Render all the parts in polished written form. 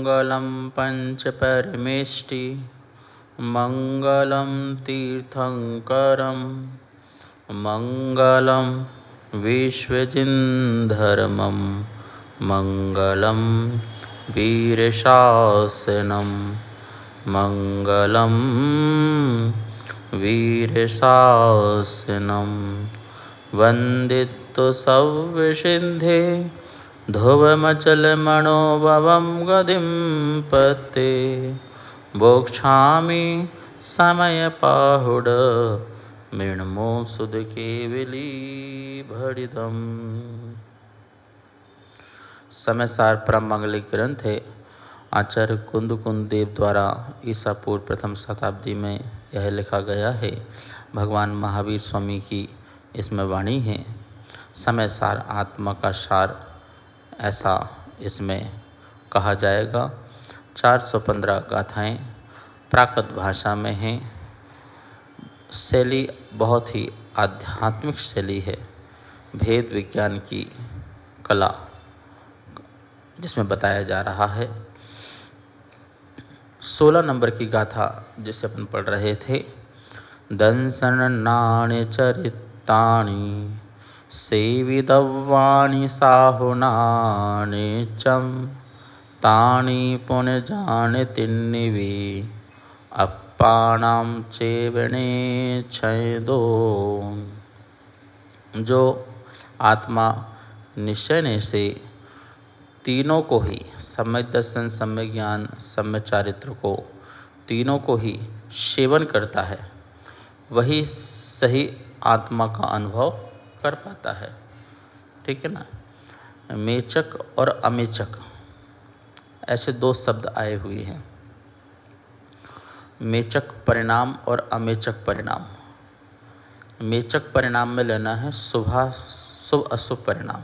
मङ्गलं पञ्चपरमेष्टि मङ्गलं तीर्थङ्करं मङ्गलं विश्वजिन्धर्मं मङ्गलं वीरशासनं मङ्गलं वीरशासनं वन्दितो सव्यसिन्धे ध्रुवमचलमणोभवं गतिं पते बोक्षामि समयपाहुड मृण्मो सुधकेवली भरिदम्। समयसार परम मंगलिक ग्रंथ है। आचार्य कुंद देव द्वारा ईसा पूर्व प्रथम शताब्दी में यह लिखा गया है। भगवान महावीर स्वामी की इसमें वाणी है। समय सार आत्मा का सार, ऐसा इसमें कहा जाएगा। 415 गाथाएं प्राकृत भाषा में हैं। शैली बहुत ही आध्यात्मिक शैली है, भेद विज्ञान की कला जिसमें बताया जा रहा है। 16 नंबर की गाथा जिसे अपन पढ़ रहे थे। दंसन नाण्य चरितानि सेवितव्वानि साहुनानि चम तानि पुनजानतिन्निवे अप्पानां चेवणे छयदो। जो आत्मा निश्चय से तीनों को ही, सम्यक दर्शन, सम्यक ज्ञान, सम्यक चारित्र को, तीनों को ही सेवन करता है, वही सही आत्मा का अनुभव कर पाता है। ठीक है ना। मेचक और अमेचक ऐसे दो शब्द आए हुए हैं। मेचक परिणाम और अमेचक परिणाम। मेचक परिणाम में लेना है शुभ अशुभ परिणाम,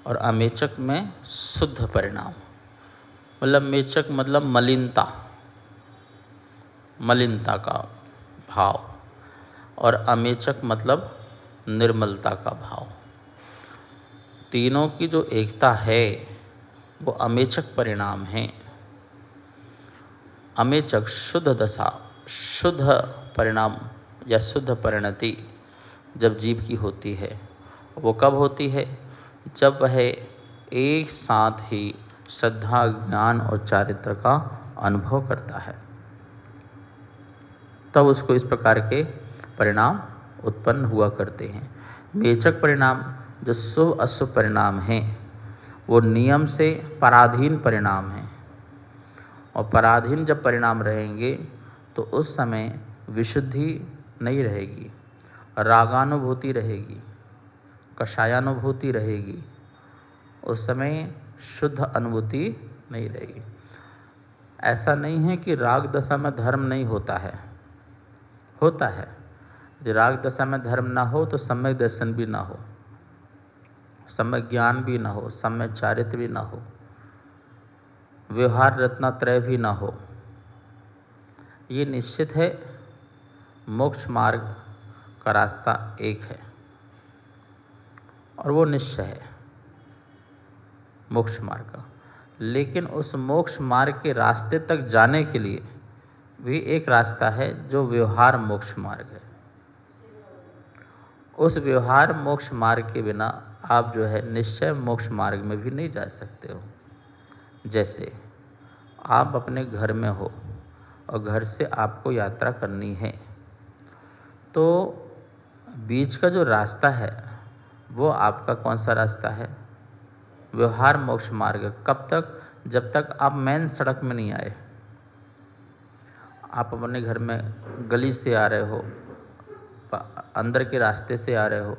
और अमेचक में शुद्ध परिणाम। मतलब मेचक मतलब मलिनता का भाव, और अमेचक मतलब निर्मलता का भाव। तीनों की जो एकता है वो अमेचक परिणाम है। अमेचक शुद्ध दशा, शुद्ध परिणाम या शुद्ध परिणति जब जीव की होती है, वो कब होती है? जब वह एक साथ ही श्रद्धा, ज्ञान और चारित्र का अनुभव करता है, तब उसको इस प्रकार के परिणाम उत्पन्न हुआ करते हैं। मेचक परिणाम जो शुभ अशुभ परिणाम हैं, वो नियम से पराधीन परिणाम हैं, और पराधीन जब परिणाम रहेंगे तो उस समय विशुद्धि नहीं रहेगी, रागानुभूति रहेगी, कषायानुभूति रहेगी, उस समय शुद्ध अनुभूति नहीं रहेगी। ऐसा नहीं है कि राग दशा में धर्म नहीं होता है, होता है। यदि राग दशा में धर्म ना हो तो सम्यक दर्शन भी ना हो, सम्यक ज्ञान भी ना हो, सम्यक चारित्र भी ना हो, व्यवहार रत्नत्रय भी ना हो। ये निश्चित है, मोक्ष मार्ग का रास्ता एक है, और वो निश्चय है मोक्ष मार्ग का। लेकिन उस मोक्ष मार्ग के रास्ते तक जाने के लिए भी एक रास्ता है जो व्यवहार मोक्ष मार्ग है। उस व्यवहार मोक्ष मार्ग के बिना आप जो है निश्चय मोक्ष मार्ग में भी नहीं जा सकते हो। जैसे आप अपने घर में हो और घर से आपको यात्रा करनी है, तो बीच का जो रास्ता है वो आपका कौन सा रास्ता है? व्यवहार मोक्ष मार्ग। कब तक? जब तक आप मेन सड़क में नहीं आए। आप अपने घर में गली से आ रहे हो, अंदर के रास्ते से आ रहे हो,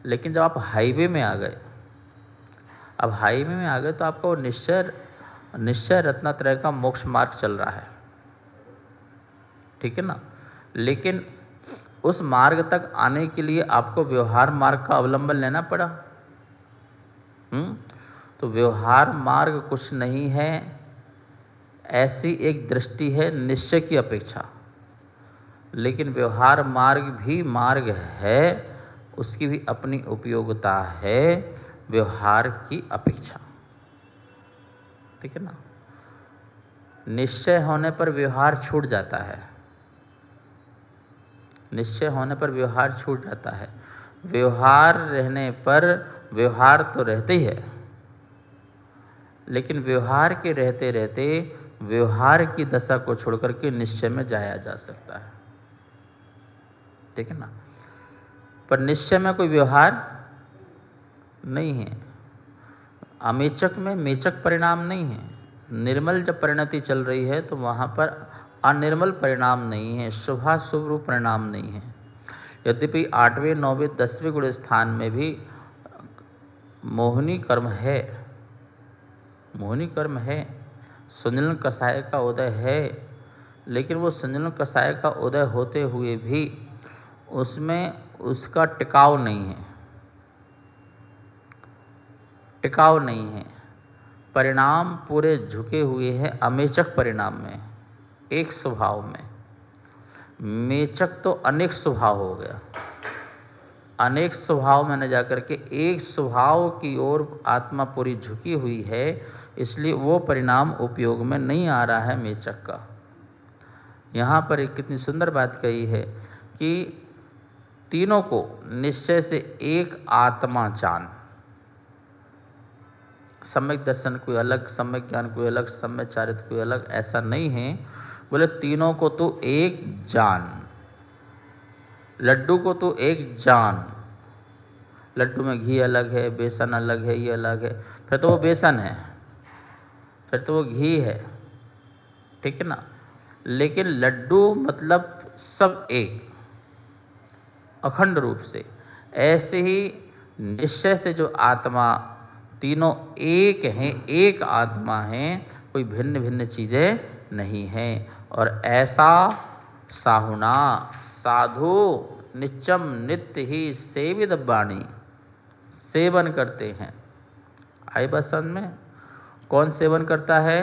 लेकिन जब आप हाईवे में आ गए, अब हाईवे में आ गए तो आपको निश्चय रत्नत्रय का मोक्ष मार्ग चल रहा है। ठीक है ना। लेकिन उस मार्ग तक आने के लिए आपको व्यवहार मार्ग का अवलंबन लेना पड़ा। तो व्यवहार मार्ग कुछ नहीं है, ऐसी एक दृष्टि है निश्चय की अपेक्षा। लेकिन व्यवहार मार्ग भी मार्ग है, उसकी भी अपनी उपयोगिता है व्यवहार की अपेक्षा। ठीक है ना। निश्चय होने पर व्यवहार छूट जाता है। निश्चय होने पर व्यवहार छूट जाता है। व्यवहार रहने पर व्यवहार तो रहते ही है, लेकिन व्यवहार के रहते रहते व्यवहार की दशा को छोड़कर के निश्चय में जाया जा सकता है, ठीक है ना। पर निश्चय में कोई व्यवहार नहीं है। अमेचक में मेचक परिणाम नहीं है। निर्मल जब परिणति चल रही है तो वहाँ पर अनिर्मल परिणाम नहीं है, शुभाशुभ रूप परिणाम नहीं है। यद्यपि 8वें 9वें 10वें गुण स्थान में भी मोहिनी कर्म है, मोहिनी कर्म है, संजलन कषाय का उदय है, लेकिन वो संजलन कषाय का उदय होते हुए भी उसमें उसका टिकाव नहीं है, टिकाव नहीं है। परिणाम पूरे झुके हुए हैं अमेचक परिणाम में, एक स्वभाव में। मेचक तो अनेक स्वभाव हो गया। अनेक स्वभाव में न जाकर के एक स्वभाव की ओर आत्मा पूरी झुकी हुई है, इसलिए वो परिणाम उपयोग में नहीं आ रहा है मेचक का। यहाँ पर एक कितनी सुंदर बात कही है कि तीनों को निश्चय से एक आत्मा जान। सम्यक दर्शन कोई अलग, सम्यक ज्ञान कोई अलग, सम्यक चारित्र कोई अलग, ऐसा नहीं है। बोले तीनों को तो एक जान। लड्डू को तो एक जान। लड्डू में घी अलग है, बेसन अलग है, ये अलग है, फिर तो वो बेसन है, फिर तो वो घी है, ठीक है ना। लेकिन लड्डू मतलब सब एक, अखंड रूप से। ऐसे ही निश्चय से जो आत्मा तीनों एक हैं, एक आत्मा हैं, कोई भिन्न भिन्न चीज़ें नहीं हैं। और ऐसा साहुना साधु नित्यम नित्य ही सेवित वाणी सेवन करते हैं। आई बात समझ में? कौन सेवन करता है?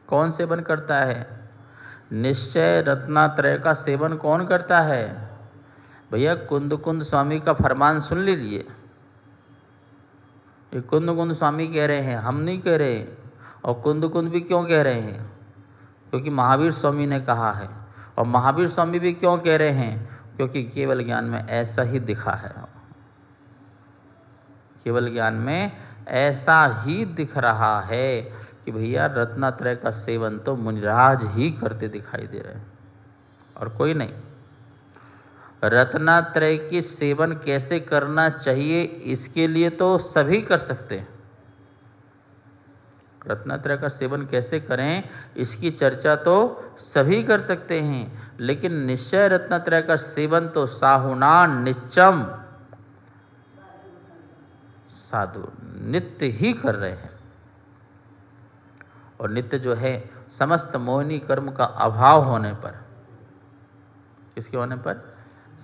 कौन सेवन करता है? निश्चय रत्नात्रय का सेवन कौन करता है? भैया कुंद कुंद स्वामी का फरमान सुन लीजिए। ये कुंद कुंद स्वामी कह रहे हैं, हम नहीं कह रहे। और कुंद कुंद भी क्यों कह रहे हैं? क्योंकि महावीर स्वामी ने कहा है। और महावीर स्वामी भी क्यों कह रहे हैं? क्योंकि केवल ज्ञान में ऐसा ही दिखा है। केवल ज्ञान में ऐसा ही दिख रहा है कि भैया रत्नात्रय का सेवन तो मुनिराज ही करते दिखाई दे रहे हैं और कोई नहीं। रत्नात्रय के सेवन कैसे करना चाहिए इसके लिए तो सभी कर सकते हैं। रत्नात्रय का सेवन कैसे करें इसकी चर्चा तो सभी कर सकते हैं, लेकिन निश्चय रत्नात्रय का सेवन तो साहुना नित्यम साधु नित्य ही कर रहे हैं। और नित्य जो है समस्त मोहिनी कर्म का अभाव होने पर, किसके होने पर?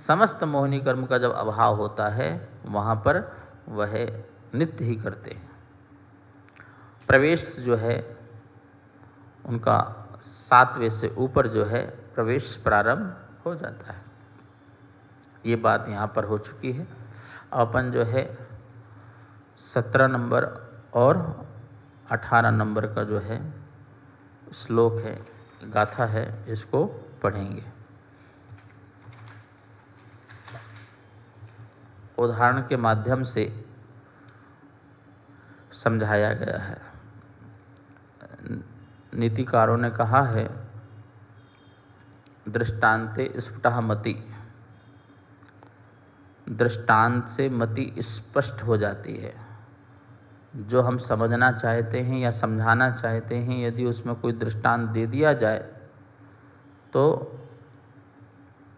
समस्त मोहिनी कर्म का जब अभाव होता है वहाँ पर वह नित्य ही करते हैं। प्रवेश जो है उनका 7वें से ऊपर जो है प्रवेश प्रारंभ हो जाता है। ये बात यहाँ पर हो चुकी है। अपन जो है 17 नंबर और 18 नंबर का जो है श्लोक है, गाथा है, इसको पढ़ेंगे। उदाहरण के माध्यम से समझाया गया है। नीतिकारों ने कहा है दृष्टांते स्फुटः मति। दृष्टांत से मति स्पष्ट हो जाती है। जो हम समझना चाहते हैं या समझाना चाहते हैं, यदि उसमें कोई दृष्टांत दे दिया जाए तो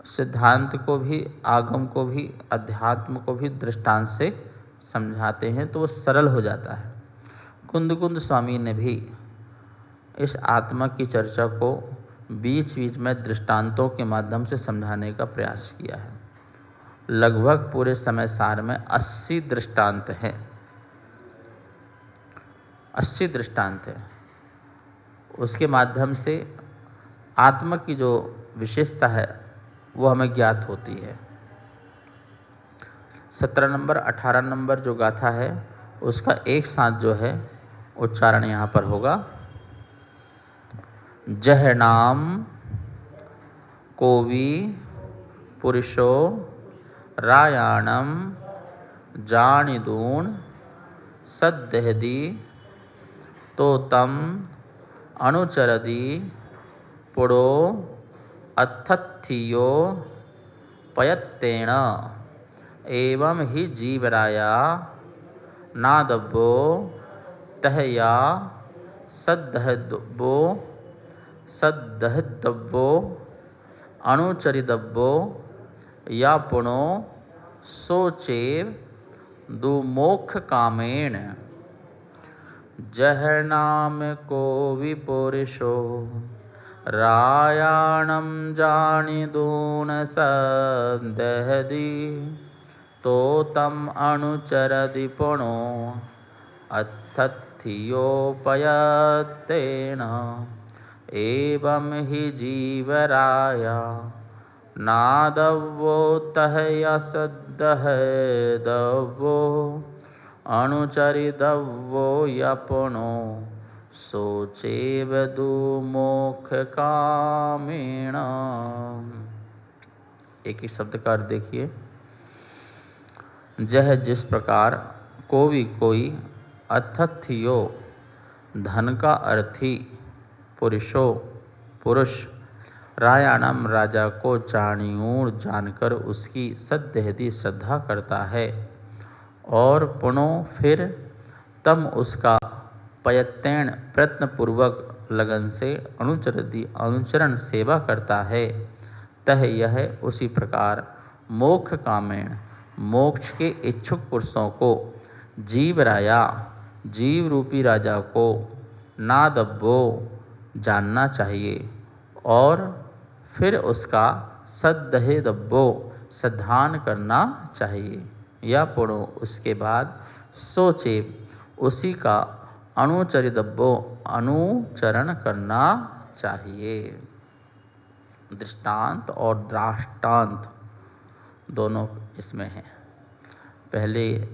सिद्धांत को भी, आगम को भी, अध्यात्म को भी दृष्टांत से समझाते हैं तो वो सरल हो जाता है। कुंद कुंद स्वामी ने भी इस आत्मा की चर्चा को बीच बीच में दृष्टांतों के माध्यम से समझाने का प्रयास किया है। लगभग पूरे समय सार में 80 दृष्टांत हैं। 80 दृष्टांत है। उसके माध्यम से आत्मा की जो विशेषता है वो हमें ज्ञात होती है। 17 नंबर 18 नंबर जो गाथा है उसका एक साथ जो है उच्चारण यहाँ पर होगा। जह नाम कोवि पुरुषो रायाणम जानिदून सद्दहदी तो तम अनुचरदी पुड़ो अथत्थियो पयत्तेन एवं ही जीवराया नादब्बो तहया सद्दहदब्बो अनुचरिदब्बो या पुनो सोचेव दुमोक्ष कामेण जह नाम को विपुरुषो रायाणम जानिदून सदहदी तो तम अनुचरदि पुनो अथत्थियोपयत्तेन एवं ही जीवराया नादव्वो तहया सद्दहदव्वो अनुचरिदव्वो यपुनो सोचेव दुमोक्ष कामेण। एक ही शब्द का अर्थ देखिए। जह जिस प्रकार कोई अथत्थियो धन का अर्थी पुरुष रायाणम राजा को जानियूर जानकर उसकी सद्देहदी श्रद्धा करता है और पुनः फिर तम उसका पयत्तेन प्रयत्नपूर्वक लगन से अनुचरण सेवा करता है, तह यह उसी प्रकार मोक्ष कामेण मोक्ष के इच्छुक पुरुषों को जीव रूपी राजा को नादब्बो जानना चाहिए और फिर उसका सद्दहदब्बो सद्धान करना चाहिए या पुणो उसके बाद सोचे उसी का अनुचरण करना चाहिए। दृष्टांत और दृष्टांत दोनों इसमें हैं। पहले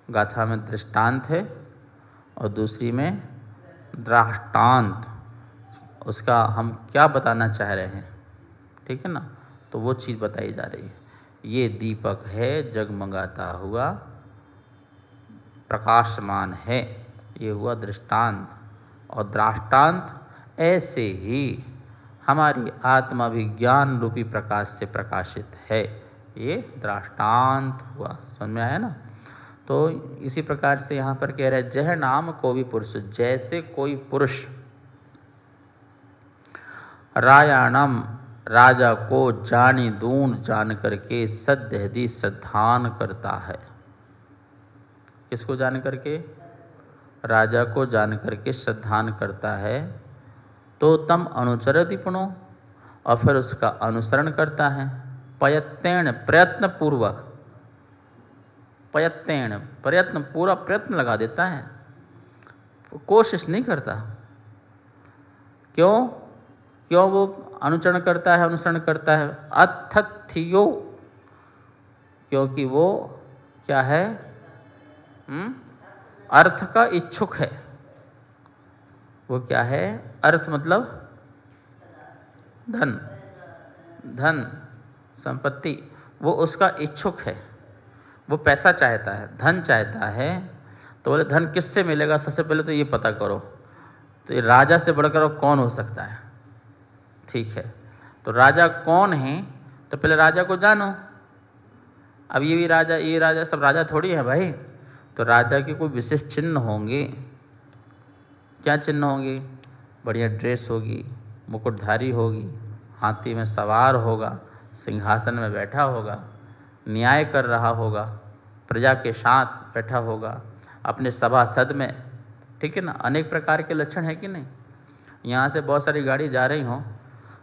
गाथा में दृष्टांत है और दूसरी में दृष्टांत। उसका हम क्या बताना चाह रहे हैं, ठीक है ना, तो वो चीज़ बताई जा रही है। ये दीपक है, जगमगाता हुआ प्रकाशमान है, ये हुआ दृष्टांत। और दृष्टांत ऐसे ही हमारी आत्मा विज्ञान रूपी प्रकाश से प्रकाशित है, ये दृष्टांत हुआ। समझ में आया ना। तो इसी प्रकार से यहाँ पर कह रहे हैं जह नाम को भी पुरुष, जैसे कोई पुरुष रायाणम राजा को जानी दून जान करके सद्दहदी सद्धान करता है। किसको जान करके? राजा को जान करके सद्धान करता है। तो तम अनुचरति पुनो, और फिर उसका अनुसरण करता है। पयत्तेन प्रयत्न पूर्वक, पयत्तेन प्रयत्न पूरा प्रयत्न लगा देता है, कोशिश नहीं करता। क्यों वो अनुचरण करता है, अनुसरण करता है? अथत्थियो, क्योंकि वो क्या है? अर्थ का इच्छुक है। वो क्या है? अर्थ मतलब धन संपत्ति, वो उसका इच्छुक है। वो पैसा चाहता है, धन चाहता है। तो बोले धन किससे मिलेगा? सबसे पहले तो ये पता करो, तो ये राजा से बढ़कर और कौन हो सकता है? ठीक है, तो राजा कौन है? तो पहले राजा को जानो। अब ये राजा सब राजा थोड़ी है भाई। तो राजा के कोई विशेष चिन्ह होंगे। क्या चिन्ह होंगे? बढ़िया ड्रेस होगी, मुकुटधारी होगी, हाथी में सवार होगा, सिंहासन में बैठा होगा, न्याय कर रहा होगा, प्रजा के साथ बैठा होगा, अपने सभासद में, ठीक है ना। अनेक प्रकार के लक्षण है कि नहीं। यहाँ से बहुत सारी गाड़ी जा रही हों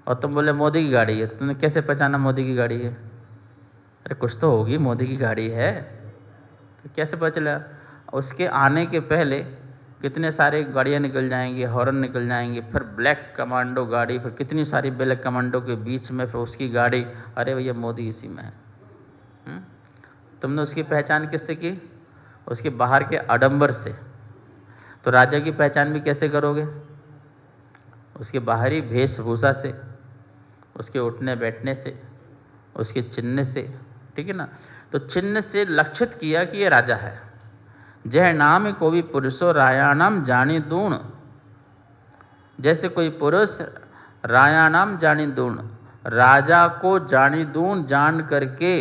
और तुम बोले मोदी की गाड़ी है, तो तुमने कैसे पहचाना मोदी की गाड़ी है? अरे कुछ तो होगी, मोदी की गाड़ी है, तो कैसे पता चला? उसके आने के पहले कितने सारे गाड़ियाँ निकल जाएंगी, हॉर्न निकल जाएंगे, फिर ब्लैक कमांडो गाड़ी, फिर कितनी सारी ब्लैक कमांडो के बीच में फिर उसकी गाड़ी। अरे भैया मोदी इसी में है। तुमने उसकी पहचान किससे की? उसके बाहर के आडंबर से। तो राजा की पहचान भी कैसे करोगे? उसके बाहरी वेशभूषा से, उसके उठने बैठने से, उसके चिन्ह से, ठीक है ना। तो चिन्ह से लक्षित किया कि ये राजा है। जह नाम को भी पुरुषो रायाणाम जानी दूण, जैसे कोई पुरुष रायाणाम जानी दूण, राजा को जानी दूण जान करके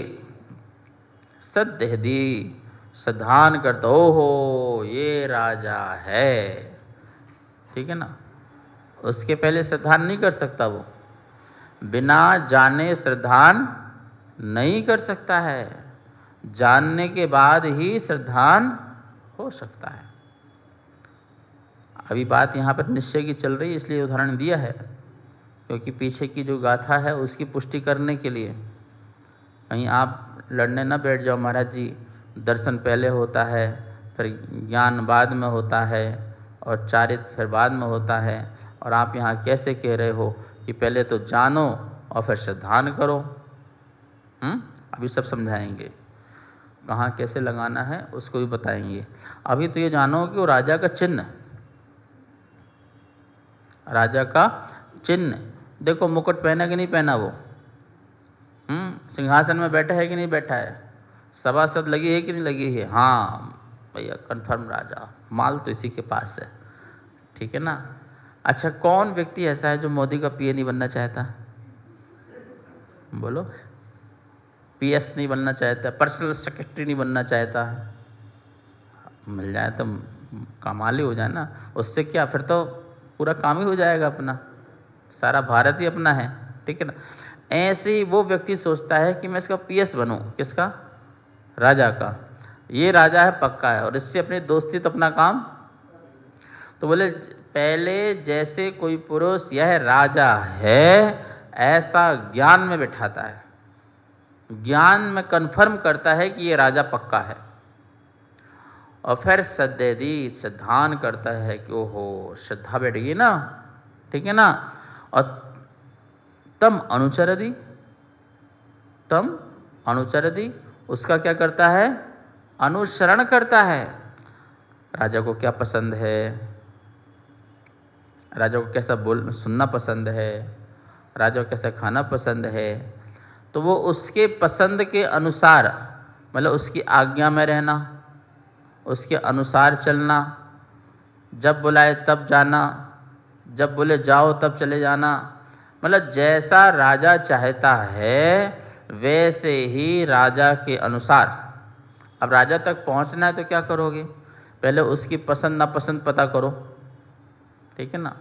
सद्देहदी सधान करता, ओहो ये राजा है, ठीक है ना। उसके पहले श्रद्धान नहीं कर सकता, वो बिना जाने श्रद्धान नहीं कर सकता है, जानने के बाद ही श्रद्धान हो सकता है। अभी बात यहाँ पर निश्चय की चल रही है, इसलिए उदाहरण दिया है, क्योंकि पीछे की जो गाथा है उसकी पुष्टि करने के लिए। कहीं आप लड़ने न बैठ जाओ, महाराज जी दर्शन पहले होता है, फिर ज्ञान बाद में होता है, और चारित्र फिर बाद में होता है, और आप यहाँ कैसे कह रहे हो कि पहले तो जानो और फिर श्रद्धान करो। अभी सब समझाएंगे, कहाँ कैसे लगाना है उसको भी बताएंगे। अभी तो ये जानो कि वो राजा का चिन्ह, राजा का चिन्ह देखो, मुकुट पहना कि नहीं पहना वो, सिंहासन में बैठा है कि नहीं बैठा है, सभासद लगी है कि नहीं लगी है, हाँ भैया कन्फर्म राजा, माल तो इसी के पास है, ठीक है ना। अच्छा, कौन व्यक्ति ऐसा है जो मोदी का पीए नहीं बनना चाहता? बोलो। पीएस नहीं बनना चाहता, पर्सनल सेक्रेटरी नहीं बनना चाहता? मिल जाए तो कमाल ही हो जाए ना, उससे क्या, फिर तो पूरा काम ही हो जाएगा अपना, सारा भारत ही अपना है, ठीक है ना। ऐसे ही वो व्यक्ति सोचता है कि मैं इसका पीएस बनूं, किसका? राजा का। ये राजा है पक्का है, और इससे अपनी दोस्ती तो अपना काम। तो बोले पहले जैसे कोई पुरुष यह राजा है ऐसा ज्ञान में बिठाता है, ज्ञान में कन्फर्म करता है कि ये राजा पक्का है, और फिर सद्देदी श्रद्धान करता है कि ओहो श्रद्धा बैठ गई ना, ठीक है ना। और तम अनुचरदी, तम अनुचरदी, उसका क्या करता है? अनुसरण करता है। राजा को क्या पसंद है, राजा को कैसा सुनना पसंद है, राजा को कैसा खाना पसंद है, तो वो उसके पसंद के अनुसार, मतलब उसकी आज्ञा में रहना, उसके अनुसार चलना, जब बुलाए तब जाना, जब बोले जाओ तब चले जाना, मतलब जैसा राजा चाहता है वैसे ही राजा के अनुसार। अब राजा तक पहुंचना है तो क्या करोगे? पहले उसकी पसंद नापसंद पता करो, ठीक है ना।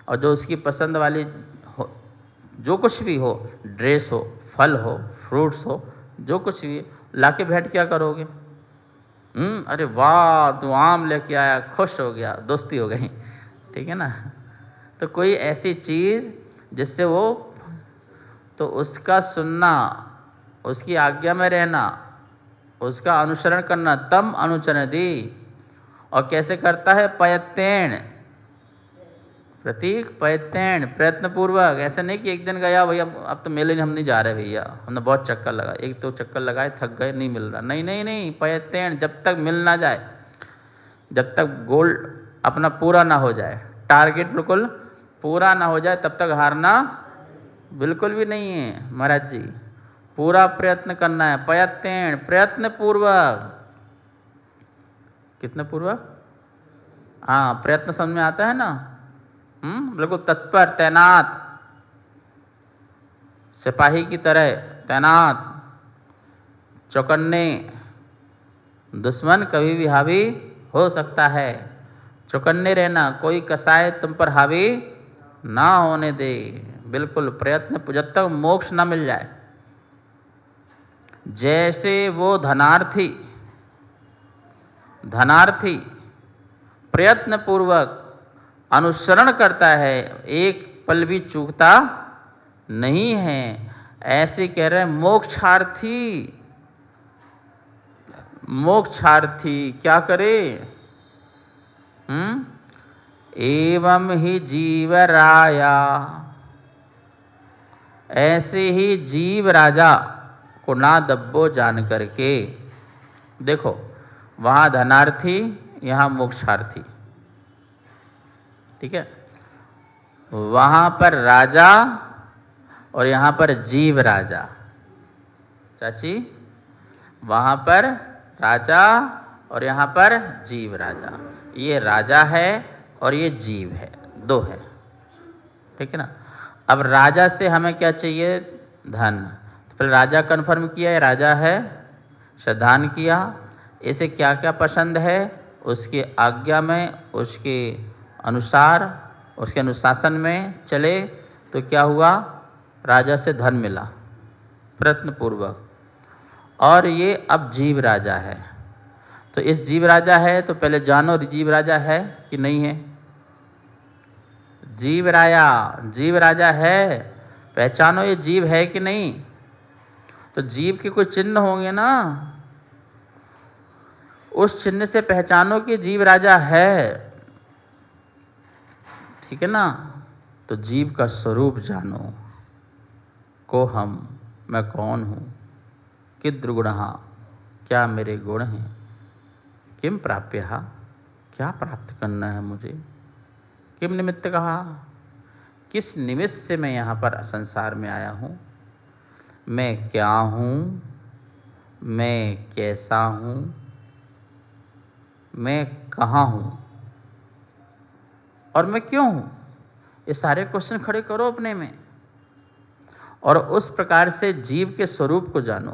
और जो उसकी पसंद वाली हो, जो कुछ भी हो, ड्रेस हो, फल हो, फ्रूट्स हो, जो कुछ भी लाके भेंट क्या करोगे? अरे वाह तू आम लेके आया, खुश हो गया, दोस्ती हो गई, ठीक है ना। तो कोई ऐसी चीज़ जिससे वो, तो उसका सुनना, उसकी आज्ञा में रहना, उसका अनुसरण करना, तम अनुचरण दी। और कैसे करता है? पयत्तेण, प्रतीक पयत्तेण, प्रयत्न पूर्वक। ऐसे नहीं कि एक दिन गया भैया अब तो मेले हम नहीं जा रहे भैया, हमने बहुत चक्कर लगा, एक तो चक्कर लगाए थक गए, नहीं मिल रहा, नहीं नहीं नहीं, पयत्तेण, जब तक मिल ना जाए, जब तक गोल अपना पूरा ना हो जाए, टारगेट बिल्कुल पूरा ना हो जाए, तब तक हारना बिल्कुल भी नहीं है महाराज जी, पूरा प्रयत्न करना है। पयत्तेण, प्रयत्न पूर्वक। कितने पूर्वक? हाँ, प्रयत्न समझ में आता है ना। बिल्कुल तत्पर, तैनात, सिपाही की तरह तैनात, चौकन्ने। दुश्मन कभी भी हावी हो सकता है, चौकन्ने रहना, कोई कसाई तुम पर हावी ना होने दे, बिल्कुल प्रयत्न, जब तक मोक्ष ना मिल जाए। जैसे वो धनार्थी प्रयत्न पूर्वक अनुसरण करता है, एक पल भी चूकता नहीं है, ऐसे कह रहे हैं मोक्षार्थी क्या करे? एवं ही जीव राया, ऐसे ही जीव राजा को ना दब्बो जान करके। देखो वहाँ धनार्थी, यहाँ मोक्षार्थी, ठीक है। वहाँ पर राजा और यहाँ पर जीव राजा। चाची, वहाँ पर राजा और यहाँ पर जीव राजा। ये राजा है और ये जीव है, दो है, ठीक है ना। अब राजा से हमें क्या चाहिए? धन। तो फिर राजा कन्फर्म किया है, राजा है, श्रद्धान किया, इसे क्या क्या पसंद है, उसकी आज्ञा में, उसके अनुसार, उसके अनुशासन में चले तो क्या हुआ? राजा से धन मिला प्रयत्न पूर्वक। और ये अब जीव राजा है। तो इस जीव राजा है तो पहले जानो जीव राजा है कि नहीं है। जीव राजा है, पहचानो ये जीव है कि नहीं। तो जीव के कुछ चिन्ह होंगे ना, उस चिन्ह से पहचानो कि जीव राजा है, ठीक है ना। तो जीव का स्वरूप जानो। को हम, मैं कौन हूँ, किद्रुगुणः, क्या मेरे गुण हैं, किम प्राप्यः, क्या प्राप्त करना है मुझे, किम निमित्त कहा, किस निमित्त से मैं यहाँ पर संसार में आया हूँ, मैं क्या हूँ, मैं कैसा हूँ, मैं कहाँ हूँ और मैं क्यों हूँ। ये सारे क्वेश्चन खड़े करो अपने में और उस प्रकार से जीव के स्वरूप को जानो।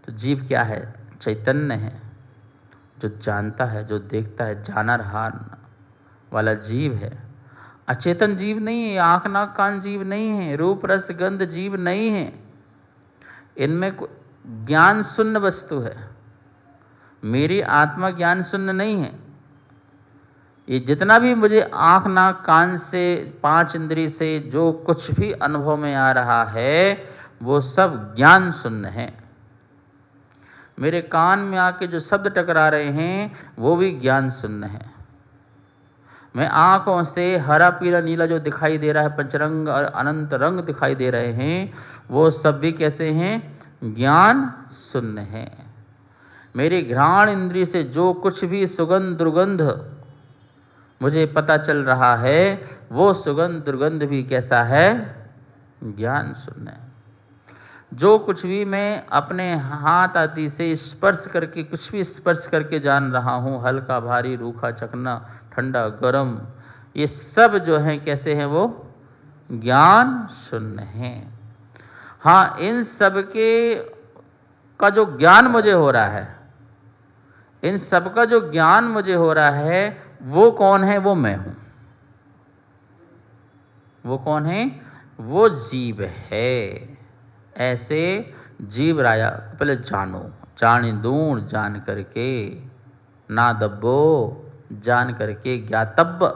तो जीव क्या है? चैतन्य है, जो जानता है, जो देखता है, जानरहार वाला जीव है। अचेतन जीव नहीं है, आँख नाक कान जीव नहीं है, रूप रस गंध जीव नहीं है। इनमें ज्ञान शून्य वस्तु है। मेरी आत्मा ज्ञान शून्य नहीं है। ये जितना भी मुझे आँख नाक कान से, पांच इंद्रिय से जो कुछ भी अनुभव में आ रहा है वो सब ज्ञान शून्य है। मेरे कान में आके जो शब्द टकरा रहे हैं वो भी ज्ञान शून्य है। मैं आँखों से हरा पीला नीला जो दिखाई दे रहा है, पंचरंग और अनंत रंग दिखाई दे रहे हैं, वो सब भी कैसे हैं? ज्ञान शून्य है। मेरी घ्राण इंद्रिय से जो कुछ भी सुगंध दुर्गंध मुझे पता चल रहा है वो सुगंध दुर्गंध भी कैसा है? ज्ञान शून्य है। जो कुछ भी मैं अपने हाथ आदि से स्पर्श करके, कुछ भी स्पर्श करके जान रहा हूँ, हल्का भारी रूखा चकना ठंडा गरम, ये सब जो है कैसे हैं? वो ज्ञान शून्य है। हाँ, इन सब के का जो ज्ञान मुझे हो रहा है, इन सब का जो ज्ञान मुझे हो रहा है वो कौन है? वो मैं हूँ। वो कौन है? वो जीव है। ऐसे जीव राजा पहले जानो, जानी दूर जान करके, ना दब्बो जान करके, ज्ञातव्य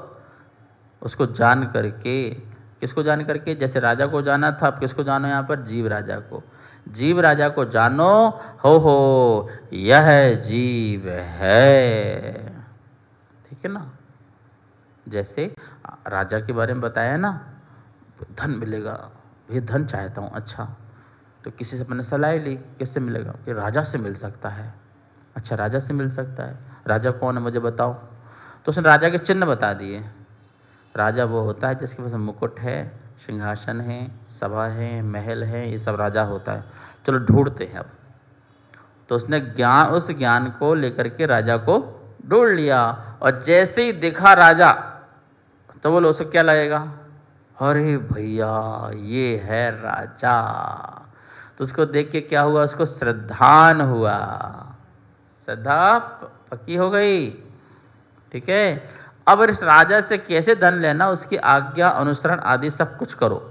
उसको जान करके। किसको जान करके? जैसे राजा को जाना था, अब किसको जानो? यहाँ पर जीव राजा को। जीव राजा को जानो, हो यह जीव है, ठीक है ना। जैसे राजा के बारे में बताया ना, धन मिलेगा, ये धन चाहता हूँ। अच्छा, तो किसी से मैंने सलाह ली, किससे मिलेगा? कि राजा से मिल सकता है। अच्छा, राजा से मिल सकता है, राजा कौन है मुझे बताओ। तो उसने राजा के चिन्ह बता दिए। राजा वो होता है जिसके पास मुकुट है, सिंहासन है, सभा है, महल है, ये सब राजा होता है। चलो ढूंढते हैं अब। तो उसने ज्ञान, उस ज्ञान को लेकर के राजा को ढूंढ लिया और जैसे ही दिखा राजा तो बोलो उसको क्या लगेगा? अरे भैया ये है राजा। तो उसको देख के क्या हुआ? उसको श्रद्धान हुआ, श्रद्धा पक्की हो गई, ठीक है। अब इस राजा से कैसे धन लेना, उसकी आज्ञा अनुसरण आदि सब कुछ करो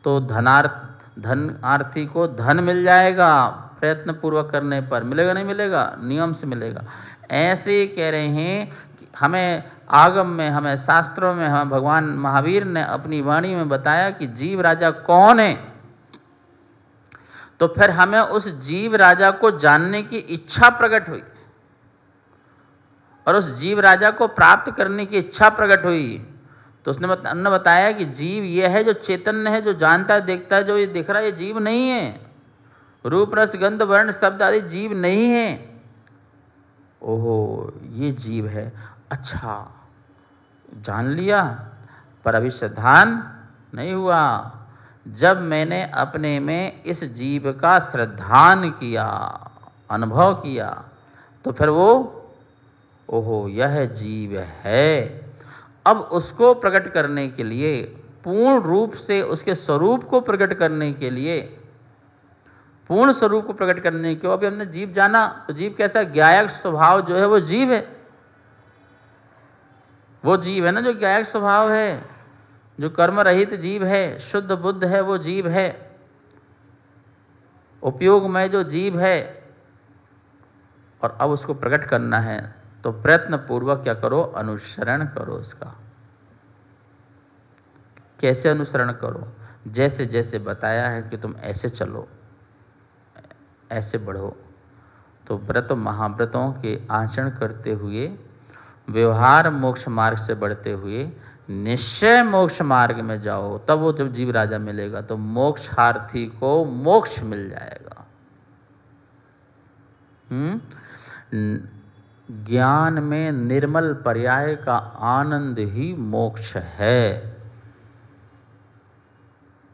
तो धनार्थी को धन मिल जाएगा। प्रयत्न पूर्वक करने पर मिलेगा, नहीं मिलेगा? नियम से मिलेगा। ऐसे ही कह रहे हैं कि हमें आगम में, हमें शास्त्रों में, हमें भगवान महावीर ने अपनी वाणी में बताया कि जीव राजा कौन है। तो फिर हमें उस जीव राजा को जानने की इच्छा प्रकट हुई और उस जीव राजा को प्राप्त करने की इच्छा प्रकट हुई। तो उसने बताया कि जीव ये है जो चैतन्य है, जो जानता है, देखता है, जो ये दिख रहा है ये जीव नहीं है। रूप रस गंध वर्ण शब्द आदि जीव नहीं है। ओहो, ये जीव है। अच्छा, जान लिया। पर अभी श्रद्धान नहीं हुआ। जब मैंने अपने में इस जीव का श्रद्धान किया, अनुभव किया, तो फिर वो ओहो यह जीव है। अब उसको प्रकट करने के लिए, पूर्ण रूप से उसके स्वरूप को प्रकट करने के लिए, पूर्ण स्वरूप को प्रकट करने के, अभी हमने जीव जाना, तो जीव कैसा, ज्ञायक स्वभाव जो है वो जीव है। वो जीव है ना जो ज्ञायक स्वभाव है, जो कर्म रहित जीव है, शुद्ध बुद्ध है, वो जीव है, उपयोगमय जो जीव है। और अब उसको प्रकट करना है तो प्रयत्न पूर्वक क्या करो, अनुसरण करो उसका। कैसे अनुसरण करो, जैसे जैसे बताया है कि तुम ऐसे चलो, ऐसे बढ़ो। तो व्रत महाव्रतों के आचरण करते हुए, व्यवहार मोक्ष मार्ग से बढ़ते हुए निश्चय मोक्ष मार्ग में जाओ, तब वो जब जीव राजा मिलेगा तो मोक्षार्थी को मोक्ष मिल जाएगा। ज्ञान में निर्मल पर्याय का आनंद ही मोक्ष है।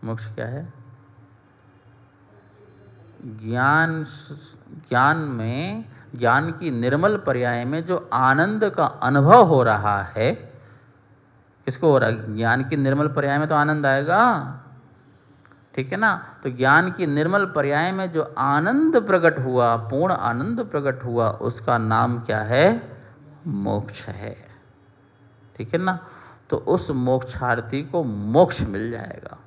मोक्ष क्या है? ज्ञान में, ज्ञान की निर्मल पर्याय में जो आनंद का अनुभव हो रहा है, किसको हो रहा है? ज्ञान की निर्मल पर्याय में तो आनंद आएगा, ठीक है ना। तो ज्ञान की निर्मल पर्याय में जो आनंद प्रकट हुआ, पूर्ण आनंद प्रकट हुआ, उसका नाम क्या है? मोक्ष है, ठीक है ना। तो उस मोक्षार्थी को मोक्ष मिल जाएगा,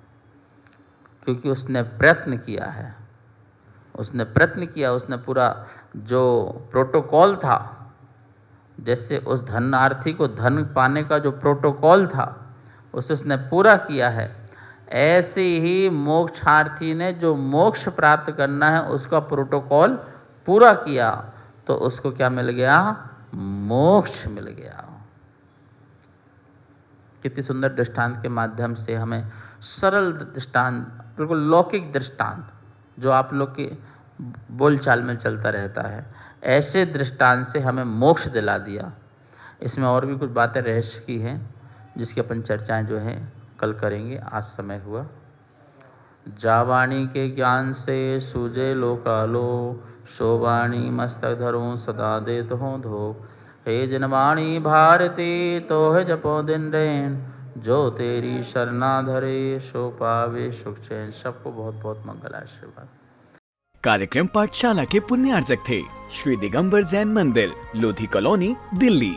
क्योंकि उसने प्रयत्न किया है, उसने प्रयत्न किया, उसने पूरा जो प्रोटोकॉल था, जैसे उस धनार्थी को धन पाने का जो प्रोटोकॉल था उसे उसने पूरा किया है, ऐसे ही मोक्षार्थी ने जो मोक्ष प्राप्त करना है उसका प्रोटोकॉल पूरा किया, तो उसको क्या मिल गया? मोक्ष मिल गया। कितनी सुंदर दृष्टांत के माध्यम से हमें, सरल दृष्टांत, बिल्कुल लौकिक दृष्टांत जो आप लोग के बोलचाल में चलता रहता है, ऐसे दृष्टांत से हमें मोक्ष दिला दिया। इसमें और भी कुछ बातें रहस्य की हैं जिसकी अपन चर्चाएं जो हैं कल करेंगे, आज समय हुआ। जावाणी के ज्ञान से सूझे लोकालो, शोवाणी मस्तक धरो सदा देत हो धो। हे जनवाणी भारती तो है जपो दिन रैन, जो तेरी शरणा धरे सो पावे सुख चैन। सबको बहुत बहुत मंगल आशीर्वाद। कार्यक्रम पाठशाला के पुण्यार्जक थे श्री दिगंबर जैन मंदिर, लोधी कॉलोनी, दिल्ली।